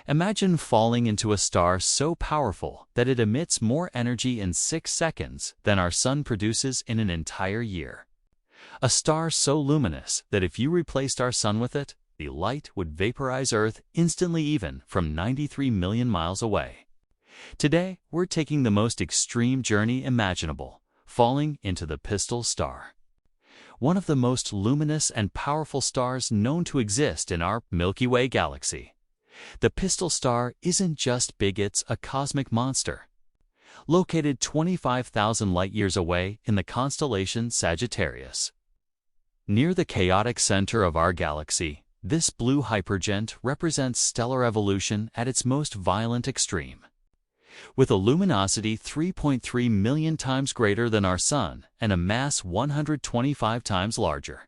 Imagine falling into a star so powerful that it emits more energy in 6 seconds than our sun produces in an entire year. A star so luminous that if you replaced our sun with it, the light would vaporize Earth instantly even from 93 million miles away. Today, we're taking the most extreme journey imaginable, falling into the Pistol Star. One of the most luminous and powerful stars known to exist in our Milky Way galaxy. The Pistol Star isn't just big, it's a cosmic monster. Located 25,000 light-years away in the constellation Sagittarius. Near the chaotic center of our galaxy, this blue hypergiant represents stellar evolution at its most violent extreme. With a luminosity 3.3 million times greater than our Sun and a mass 125 times larger.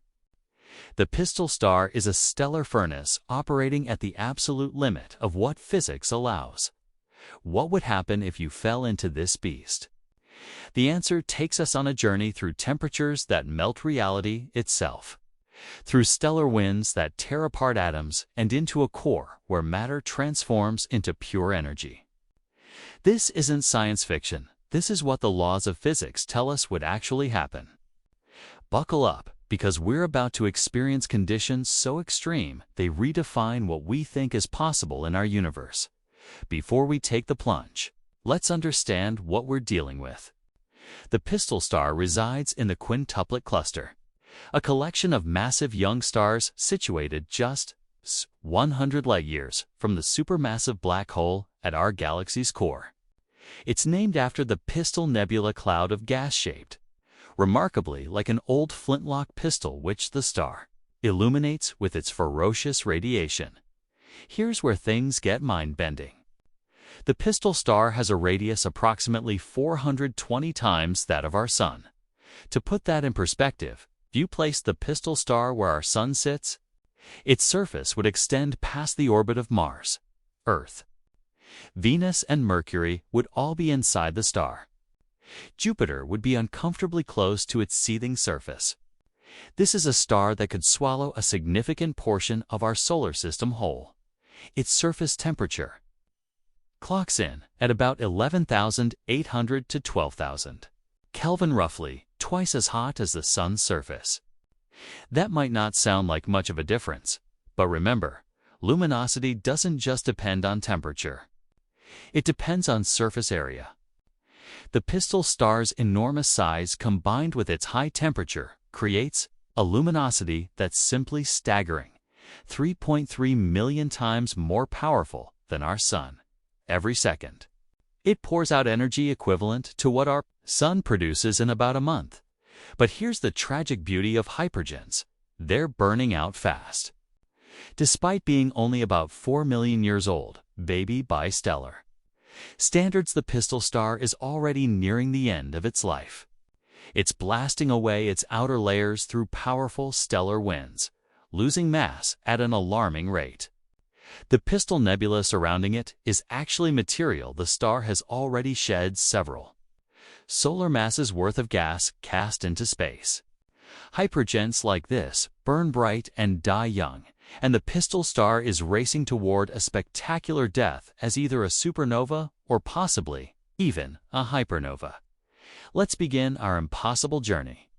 The Pistol Star is a stellar furnace operating at the absolute limit of what physics allows. What would happen if you fell into this beast? The answer takes us on a journey through temperatures that melt reality itself, through stellar winds that tear apart atoms and into a core where matter transforms into pure energy. This isn't science fiction. This is what the laws of physics tell us would actually happen. Buckle up, because we're about to experience conditions so extreme they redefine what we think is possible in our universe. Before we take the plunge, let's understand what we're dealing with. The Pistol Star resides in the Quintuplet cluster, a collection of massive young stars situated just 100 light-years from the supermassive black hole at our galaxy's core. It's named after the Pistol Nebula cloud of gas shaped, remarkably like an old flintlock pistol which the star illuminates with its ferocious radiation. Here's where things get mind-bending. The Pistol Star has a radius approximately 420 times that of our Sun. To put that in perspective, if you place the Pistol Star where our Sun sits, its surface would extend past the orbit of Mars, Earth. Venus and Mercury would all be inside the star. Jupiter would be uncomfortably close to its seething surface. This is a star that could swallow a significant portion of our solar system whole. Its surface temperature clocks in at about 11,800 to 12,000 Kelvin, roughly twice as hot as the Sun's surface. That might not sound like much of a difference, but remember, luminosity doesn't just depend on temperature. It depends on surface area. The Pistol Star's enormous size combined with its high temperature creates a luminosity that's simply staggering, 3.3 million times more powerful than our Sun. Every second, it pours out energy equivalent to what our Sun produces in about a month. But here's the tragic beauty of hypergiants. They're burning out fast. Despite being only about 4 million years old, baby bistellar standards, the Pistol Star is already nearing the end of its life. It's blasting away its outer layers through powerful stellar winds, losing mass at an alarming rate. The Pistol Nebula surrounding it is actually material the star has already shed several solar masses worth of gas cast into space. Hypergiants like this burn bright and die young, and the Pistol Star is racing toward a spectacular death as either a supernova or possibly even a hypernova. Let's begin our impossible journey.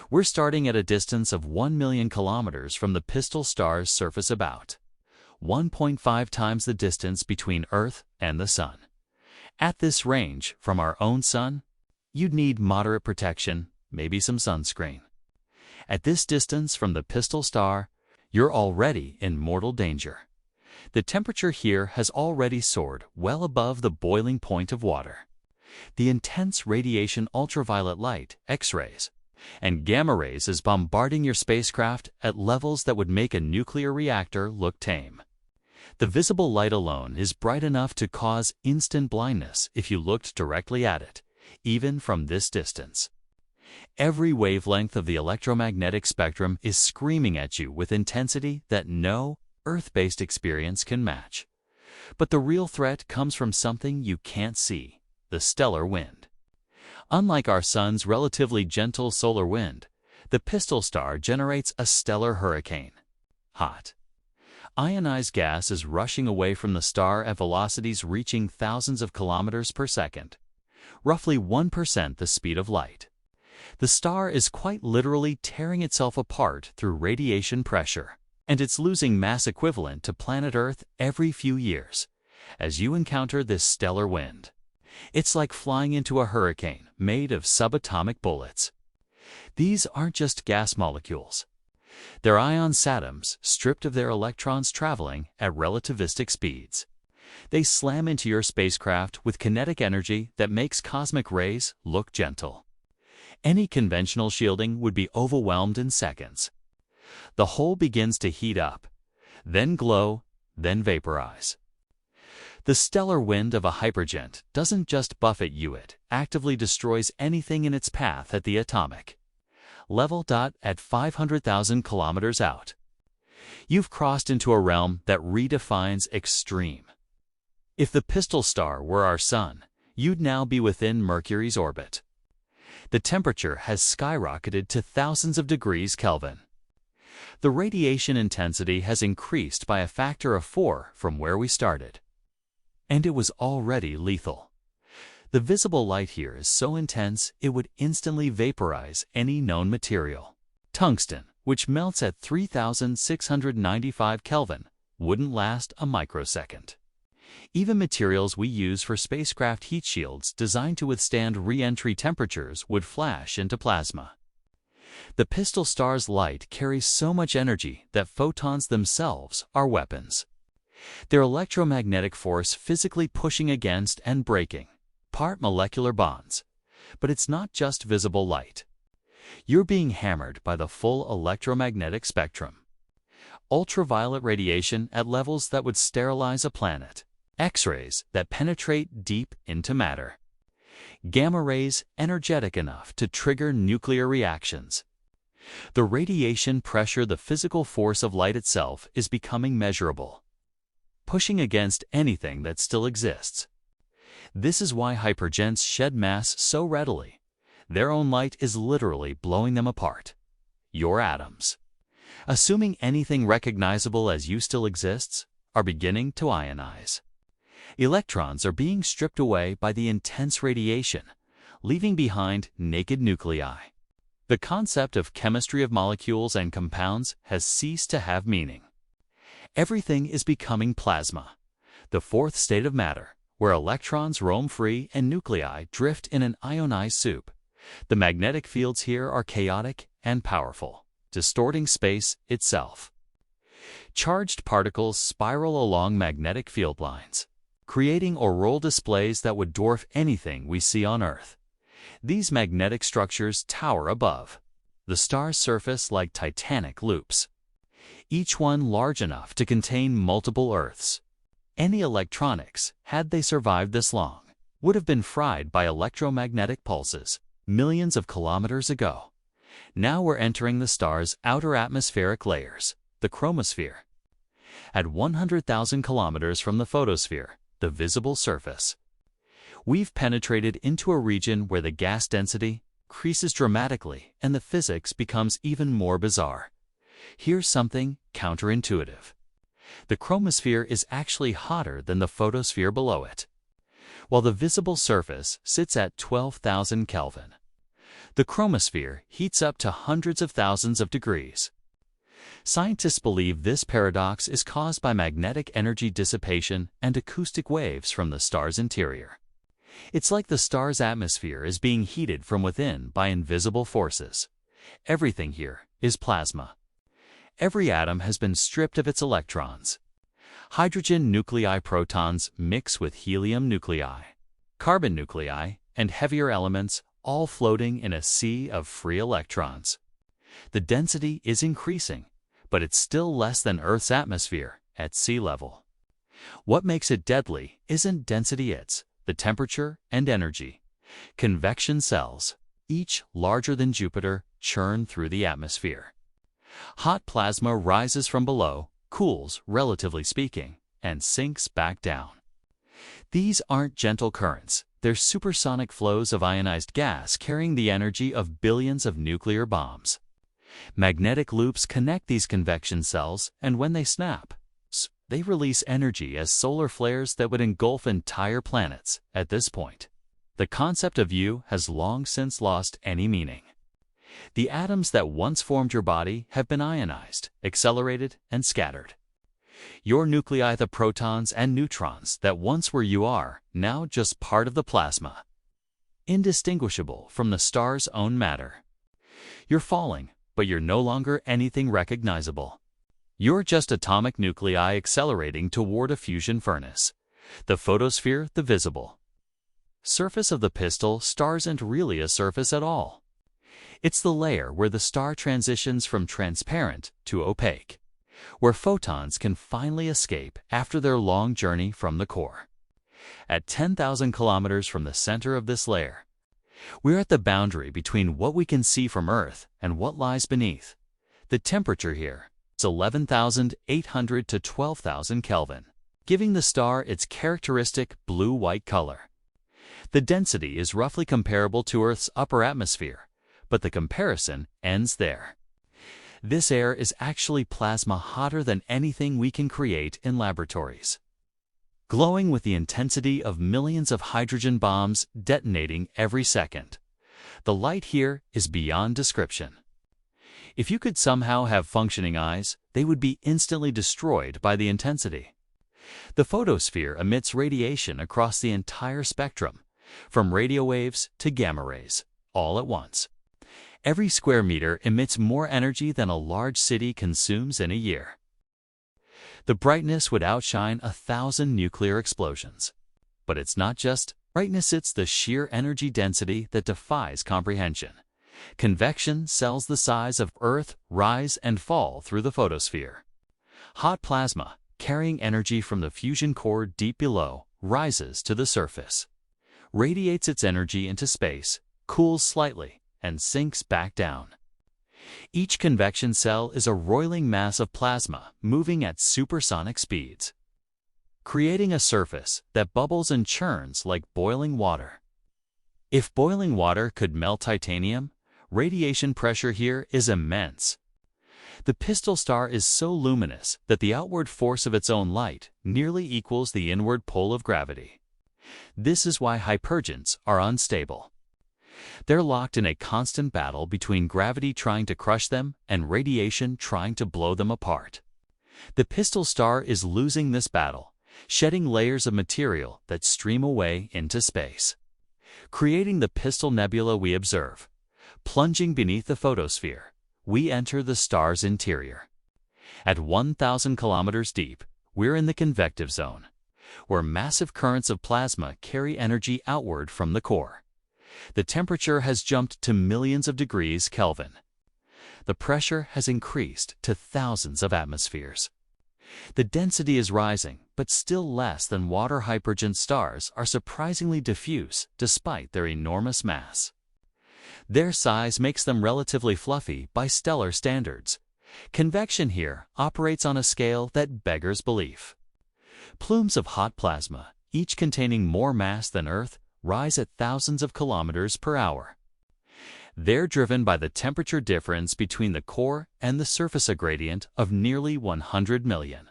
We're starting at a distance of 1 million kilometers from the Pistol Star's surface, about 1.5 times the distance between Earth and the Sun. At this range from our own Sun, you'd need moderate protection, maybe some sunscreen. At this distance from the Pistol Star, you're already in mortal danger. The temperature here has already soared well above the boiling point of water. The intense radiation, ultraviolet light, X-rays, and gamma rays is bombarding your spacecraft at levels that would make a nuclear reactor look tame. The visible light alone is bright enough to cause instant blindness if you looked directly at it, even from this distance. Every wavelength of the electromagnetic spectrum is screaming at you with intensity that no Earth-based experience can match. But the real threat comes from something you can't see: the stellar wind. Unlike our Sun's relatively gentle solar wind, the Pistol Star generates a stellar hurricane. Hot. Ionized gas is rushing away from the star at velocities reaching thousands of kilometers per second, roughly 1% the speed of light. The star is quite literally tearing itself apart through radiation pressure, and it's losing mass equivalent to planet Earth every few years as you encounter this stellar wind. It's like flying into a hurricane made of subatomic bullets. These aren't just gas molecules. They're ion atoms stripped of their electrons traveling at relativistic speeds. They slam into your spacecraft with kinetic energy that makes cosmic rays look gentle. Any conventional shielding would be overwhelmed in seconds. The whole begins to heat up, then glow, then vaporize. The stellar wind of a hypergiant doesn't just buffet you, it actively destroys anything in its path at the atomic level. At 500,000 kilometers out, you've crossed into a realm that redefines extreme. If the pistol star were our sun, you'd now be within Mercury's orbit. The temperature has skyrocketed to thousands of degrees Kelvin. The radiation intensity has increased by a factor of 4 from where we started. And it was already lethal. The visible light here is so intense it would instantly vaporize any known material. Tungsten, which melts at 3,695 Kelvin, wouldn't last a microsecond. Even materials we use for spacecraft heat shields designed to withstand re-entry temperatures would flash into plasma. The pistol star's light carries so much energy that photons themselves are weapons. Their electromagnetic force physically pushing against and breaking part molecular bonds. But it's not just visible light. You're being hammered by the full electromagnetic spectrum. Ultraviolet radiation at levels that would sterilize a planet. X-rays that penetrate deep into matter. Gamma rays energetic enough to trigger nuclear reactions. The radiation pressure, the physical force of light itself, is becoming measurable, pushing against anything that still exists. This is why hypergiants shed mass so readily. Their own light is literally blowing them apart. Your atoms, assuming anything recognizable as you still exists, are beginning to ionize. Electrons are being stripped away by the intense radiation, leaving behind naked nuclei. The concept of chemistry of molecules and compounds has ceased to have meaning. Everything is becoming plasma, the fourth state of matter, where electrons roam free and nuclei drift in an ionized soup. The magnetic fields here are chaotic and powerful, distorting space itself. Charged particles spiral along magnetic field lines, creating auroral displays that would dwarf anything we see on Earth. These magnetic structures tower above the star's surface like titanic loops, each one large enough to contain multiple Earths. Any electronics, had they survived this long, would have been fried by electromagnetic pulses millions of kilometers ago. Now we're entering the star's outer atmospheric layers, the chromosphere. At 100,000 kilometers from the photosphere, the visible surface, we've penetrated into a region where the gas density increases dramatically and the physics becomes even more bizarre. Here's something counterintuitive. The chromosphere is actually hotter than the photosphere below it. While the visible surface sits at 12,000 Kelvin, the chromosphere heats up to hundreds of thousands of degrees. Scientists believe this paradox is caused by magnetic energy dissipation and acoustic waves from the star's interior. It's like the star's atmosphere is being heated from within by invisible forces. Everything here is plasma. Every atom has been stripped of its electrons. Hydrogen nuclei protons mix with helium nuclei, carbon nuclei, and heavier elements, all floating in a sea of free electrons. The density is increasing, but it's still less than Earth's atmosphere at sea level. What makes it deadly isn't density, it's the temperature and energy. Convection cells, each larger than Jupiter, churn through the atmosphere. Hot plasma rises from below, cools, relatively speaking, and sinks back down. These aren't gentle currents, they're supersonic flows of ionized gas carrying the energy of billions of nuclear bombs. Magnetic loops connect these convection cells, and when they snap, they release energy as solar flares that would engulf entire planets at this point. The concept of you has long since lost any meaning. The atoms that once formed your body have been ionized, accelerated, and scattered. Your nuclei, the protons and neutrons that once were you, are now just part of the plasma, indistinguishable from the star's own matter. You're falling, but you're no longer anything recognizable. You're just atomic nuclei accelerating toward a fusion furnace. The photosphere, the visible surface of the pistol star, isn't really a surface at all. It's the layer where the star transitions from transparent to opaque, where photons can finally escape after their long journey from the core. At 10,000 kilometers from the center of this layer, we're at the boundary between what we can see from Earth and what lies beneath. The temperature here is 11,800 to 12,000 Kelvin, giving the star its characteristic blue-white color. The density is roughly comparable to Earth's upper atmosphere, but the comparison ends there. This air is actually plasma hotter than anything we can create in laboratories, glowing with the intensity of millions of hydrogen bombs detonating every second. The light here is beyond description. If you could somehow have functioning eyes, they would be instantly destroyed by the intensity. The photosphere emits radiation across the entire spectrum, from radio waves to gamma rays, all at once. Every square meter emits more energy than a large city consumes in a year. The brightness would outshine 1,000 nuclear explosions. But it's not just brightness, it's the sheer energy density that defies comprehension. Convection cells the size of Earth rise and fall through the photosphere. Hot plasma, carrying energy from the fusion core deep below, rises to the surface, radiates its energy into space, cools slightly, and sinks back down. Each convection cell is a roiling mass of plasma moving at supersonic speeds, creating a surface that bubbles and churns like boiling water. If boiling water could melt titanium, radiation pressure here is immense. The pistol star is so luminous that the outward force of its own light nearly equals the inward pull of gravity. This is why hypergiants are unstable. They're locked in a constant battle between gravity trying to crush them and radiation trying to blow them apart. The pistol star is losing this battle, shedding layers of material that stream away into space, creating the pistol nebula we observe. Plunging beneath the photosphere, we enter the star's interior. At 1,000 kilometers deep, we're in the convective zone, where massive currents of plasma carry energy outward from the core. The temperature has jumped to millions of degrees Kelvin. The pressure has increased to thousands of atmospheres. The density is rising, but still less than water. Hypergiant stars are surprisingly diffuse despite their enormous mass. Their size makes them relatively fluffy by stellar standards. Convection here operates on a scale that beggars belief. Plumes of hot plasma, each containing more mass than Earth, rise at thousands of kilometers per hour. They're driven by the temperature difference between the core and the surface, a gradient of nearly 100 million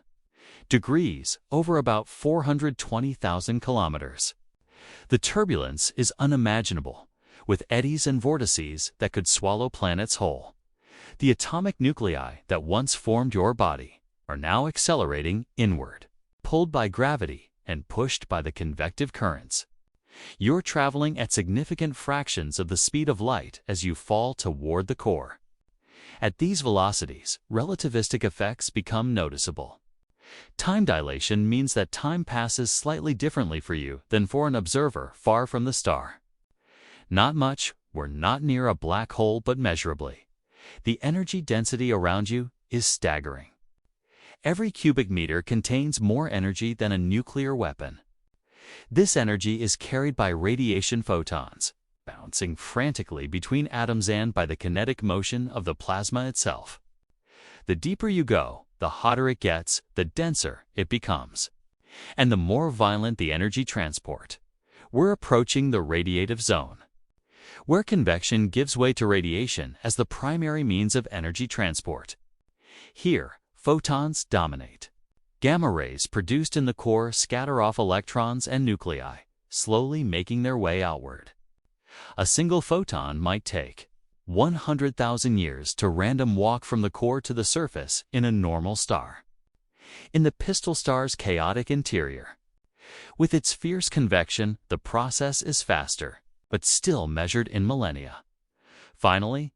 degrees over about 420,000 kilometers. The turbulence is unimaginable, with eddies and vortices that could swallow planets whole. The atomic nuclei that once formed your body are now accelerating inward, pulled by gravity and pushed by the convective currents. You're traveling at significant fractions of the speed of light as you fall toward the core. At these velocities, relativistic effects become noticeable. Time dilation means that time passes slightly differently for you than for an observer far from the star. Not much, we're not near a black hole, but measurably. The energy density around you is staggering. Every cubic meter contains more energy than a nuclear weapon. This energy is carried by radiation photons, bouncing frantically between atoms and by the kinetic motion of the plasma itself. The deeper you go, the hotter it gets, the denser it becomes, and the more violent the energy transport. We're approaching the radiative zone, where convection gives way to radiation as the primary means of energy transport. Here, photons dominate. Gamma rays produced in the core scatter off electrons and nuclei, slowly making their way outward. A single photon might take 100,000 years to random walk from the core to the surface in a normal star. In the pistol star's chaotic interior, with its fierce convection, the process is faster, but still measured in millennia. Finally,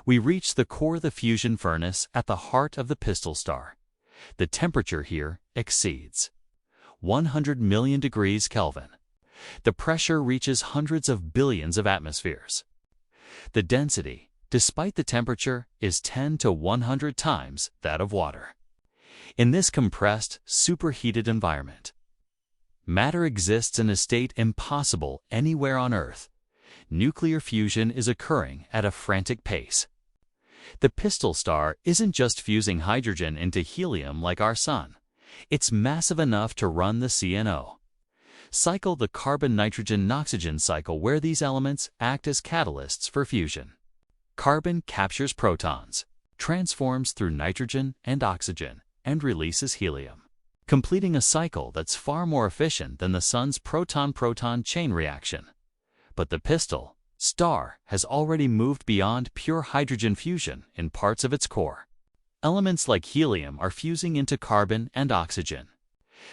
we reach the core of the fusion furnace at the heart of the pistol star. The temperature here exceeds 100 million degrees Kelvin. The pressure reaches hundreds of billions of atmospheres. The density, despite the temperature, is 10 to 100 times that of water. In this compressed, superheated environment, matter exists in a state impossible anywhere on Earth. Nuclear fusion is occurring at a frantic pace. The pistol star isn't just fusing hydrogen into helium like our Sun. It's massive enough to run the CNO cycle, the carbon-nitrogen-oxygen cycle, where these elements act as catalysts for fusion. Carbon captures protons, transforms through nitrogen and oxygen, and releases helium, completing a cycle that's far more efficient than the Sun's proton-proton chain reaction. But the pistol star has already moved beyond pure hydrogen fusion in parts of its core. Elements like helium are fusing into carbon and oxygen.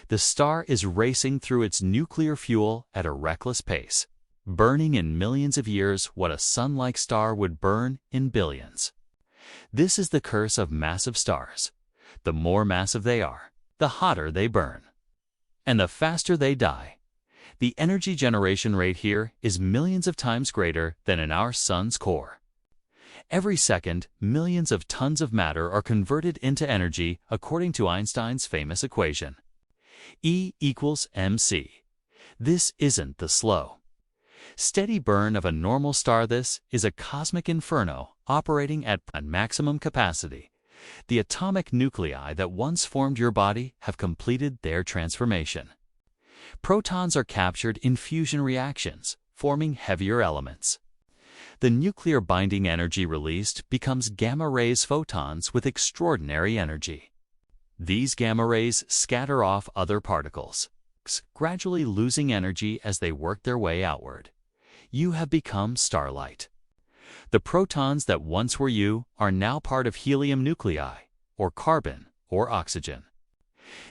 The star is racing through its nuclear fuel at a reckless pace, burning in millions of years what a Sun-like star would burn in billions. This is the curse of massive stars. The more massive they are, the hotter they burn, and the faster they die. The energy generation rate here is millions of times greater than in our Sun's core. Every second, millions of tons of matter are converted into energy according to Einstein's famous equation. E equals mc. This isn't the slow, steady burn of a normal star. This is a cosmic inferno operating at maximum capacity. The atomic nuclei that once formed your body have completed their transformation. Protons are captured in fusion reactions, forming heavier elements. The nuclear binding energy released becomes gamma rays, photons with extraordinary energy. These gamma rays scatter off other particles, gradually losing energy as they work their way outward. You have become starlight. The protons that once were you are now part of helium nuclei, or carbon, or oxygen.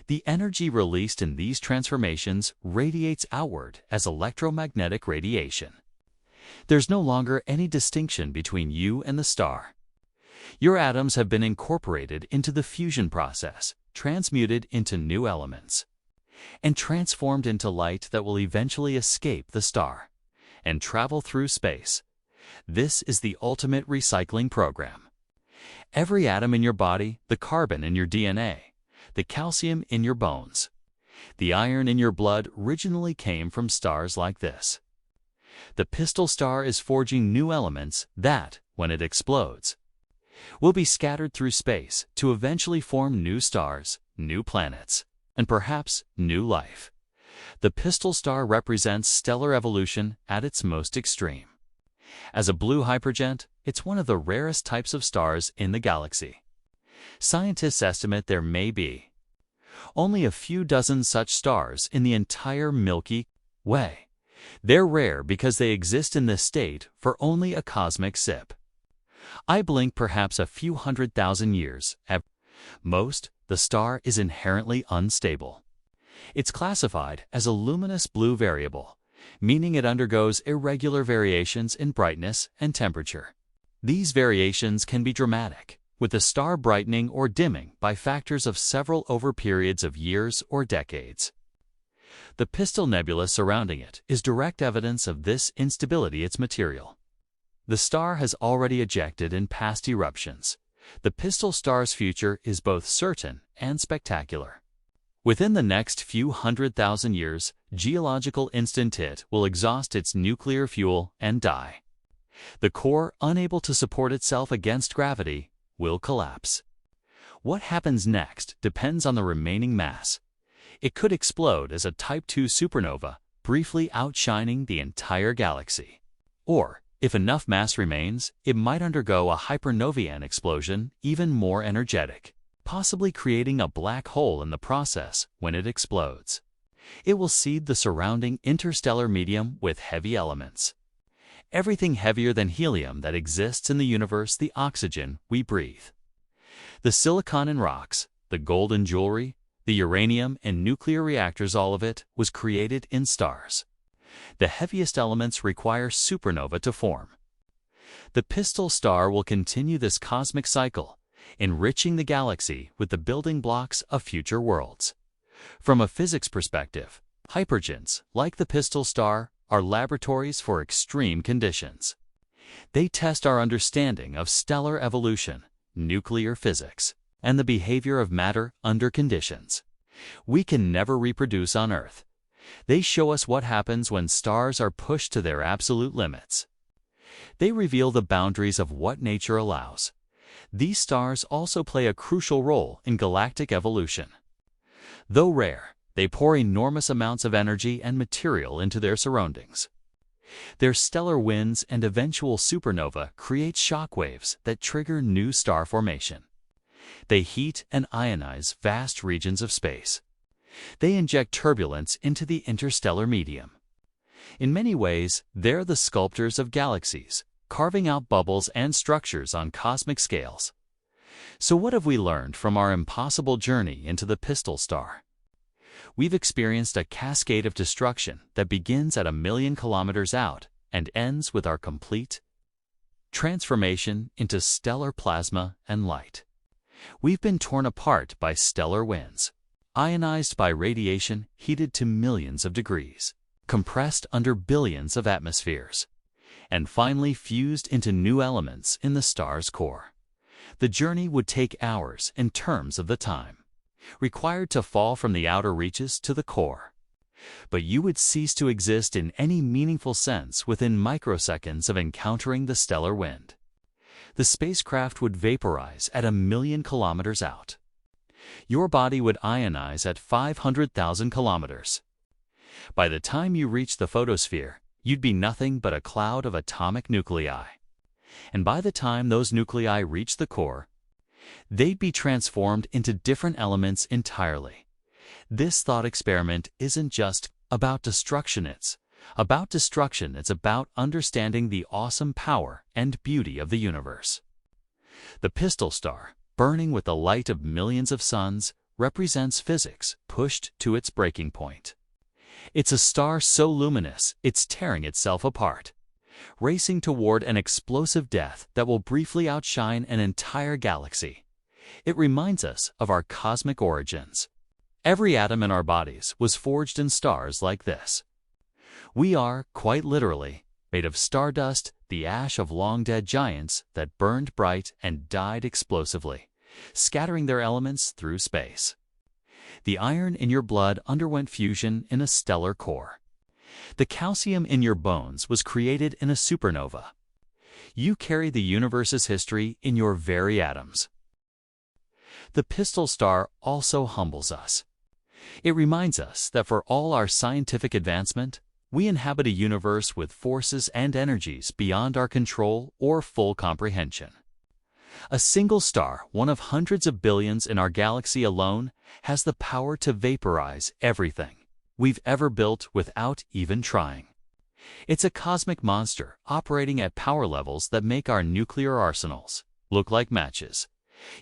The energy released in these transformations radiates outward as electromagnetic radiation. There's no longer any distinction between you and the star. Your atoms have been incorporated into the fusion process, transmuted into new elements, and transformed into light that will eventually escape the star and travel through space. This is the ultimate recycling program. Every atom in your body, the carbon in your DNA, the calcium in your bones, the iron in your blood originally came from stars like this. The pistol star is forging new elements that, when it explodes, will be scattered through space to eventually form new stars, new planets, and perhaps new life. The pistol star represents stellar evolution at its most extreme. As a blue hypergiant, it's one of the rarest types of stars in the galaxy. Scientists estimate there may be only a few dozen such stars in the entire Milky Way. They're rare because they exist in this state for only a cosmic sip. I blink perhaps a few 100,000 years. At most, the star is inherently unstable. It's classified as a luminous blue variable, meaning it undergoes irregular variations in brightness and temperature. These variations can be dramatic, with the star brightening or dimming by factors of several over periods of years or decades. The pistol nebula surrounding it is direct evidence of this instability. Its material. The star has already ejected in past eruptions. The pistol star's future is both certain and spectacular. Within the next few 100,000 years, geological instant it will exhaust its nuclear fuel and die. The core, unable to support itself against gravity, will collapse. What happens next depends on the remaining mass. It could explode as a Type II supernova, briefly outshining the entire galaxy. Or, if enough mass remains, it might undergo a hypernovae explosion, even more energetic, possibly creating a black hole in the process when it explodes. It will seed the surrounding interstellar medium with heavy elements. Everything heavier than helium that exists in the universe, the oxygen we breathe. The silicon in rocks, the gold in jewelry, the uranium in nuclear reactors, all of it was created in stars. The heaviest elements require supernova to form. The pistol star will continue this cosmic cycle, enriching the galaxy with the building blocks of future worlds. From a physics perspective, hypergiants, like the pistol star, are laboratories for extreme conditions. They test our understanding of stellar evolution, nuclear physics, and the behavior of matter under conditions we can never reproduce on Earth. They show us what happens when stars are pushed to their absolute limits. They reveal the boundaries of what nature allows. These stars also play a crucial role in galactic evolution. Though rare, they pour enormous amounts of energy and material into their surroundings. Their stellar winds and eventual supernova create shock waves that trigger new star formation. They heat and ionize vast regions of space. They inject turbulence into the interstellar medium. In many ways, they're the sculptors of galaxies, carving out bubbles and structures on cosmic scales. So what have we learned from our impossible journey into the pistol star? We've experienced a cascade of destruction that begins at 1 million kilometers out and ends with our complete transformation into stellar plasma and light. We've been torn apart by stellar winds, ionized by radiation heated to millions of degrees, compressed under billions of atmospheres, and finally fused into new elements in the star's core. The journey would take hours in terms of the time required to fall from the outer reaches to the core. But you would cease to exist in any meaningful sense within microseconds of encountering the stellar wind. The spacecraft would vaporize at 1 million kilometers out. Your body would ionize at 500,000 kilometers. By the time you reach the photosphere, you'd be nothing but a cloud of atomic nuclei. And by the time those nuclei reach the core, they'd be transformed into different elements entirely. This thought experiment isn't just about destruction, it's about understanding the awesome power and beauty of the universe. The pistol star, burning with the light of millions of suns, represents physics pushed to its breaking point. It's a star so luminous it's tearing itself apart, racing toward an explosive death that will briefly outshine an entire galaxy. It reminds us of our cosmic origins. Every atom in our bodies was forged in stars like this. We are, quite literally, made of stardust, the ash of long-dead giants that burned bright and died explosively, scattering their elements through space. The iron in your blood underwent fusion in a stellar core. The calcium in your bones was created in a supernova. You carry the universe's history in your very atoms. The pistol star also humbles us. It reminds us that for all our scientific advancement, we inhabit a universe with forces and energies beyond our control or full comprehension. A single star, one of hundreds of billions in our galaxy alone, has the power to vaporize everything we've ever built without even trying. It's a cosmic monster operating at power levels that make our nuclear arsenals look like matches.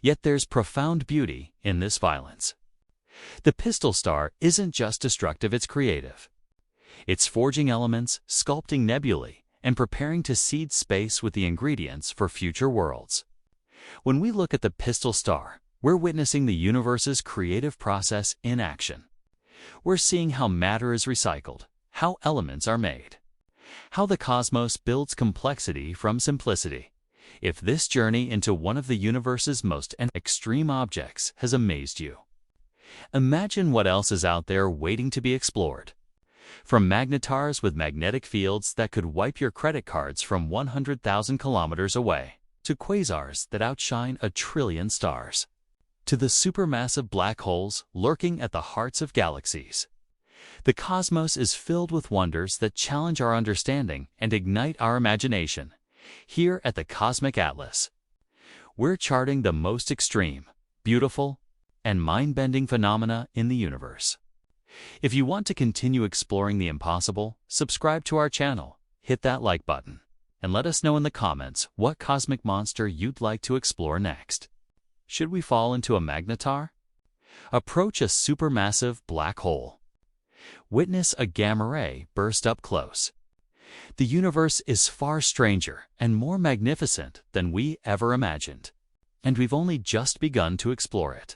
Yet there's profound beauty in this violence. The pistol star isn't just destructive, it's creative. It's forging elements, sculpting nebulae, and preparing to seed space with the ingredients for future worlds. When we look at the pistol star, we're witnessing the universe's creative process in action. We're seeing how matter is recycled, how elements are made, how the cosmos builds complexity from simplicity. If this journey into one of the universe's most extreme objects has amazed you, imagine what else is out there waiting to be explored. From magnetars with magnetic fields that could wipe your credit cards from 100,000 kilometers away, to quasars that outshine 1 trillion stars, to the supermassive black holes lurking at the hearts of galaxies. The cosmos is filled with wonders that challenge our understanding and ignite our imagination. Here at the Cosmic Atlas, we're charting the most extreme, beautiful, and mind-bending phenomena in the universe. If you want to continue exploring the impossible, subscribe to our channel, hit that like button, and let us know in the comments what cosmic monster you'd like to explore next. Should we fall into a magnetar? Approach a supermassive black hole. Witness a gamma ray burst up close. The universe is far stranger and more magnificent than we ever imagined, and we've only just begun to explore it.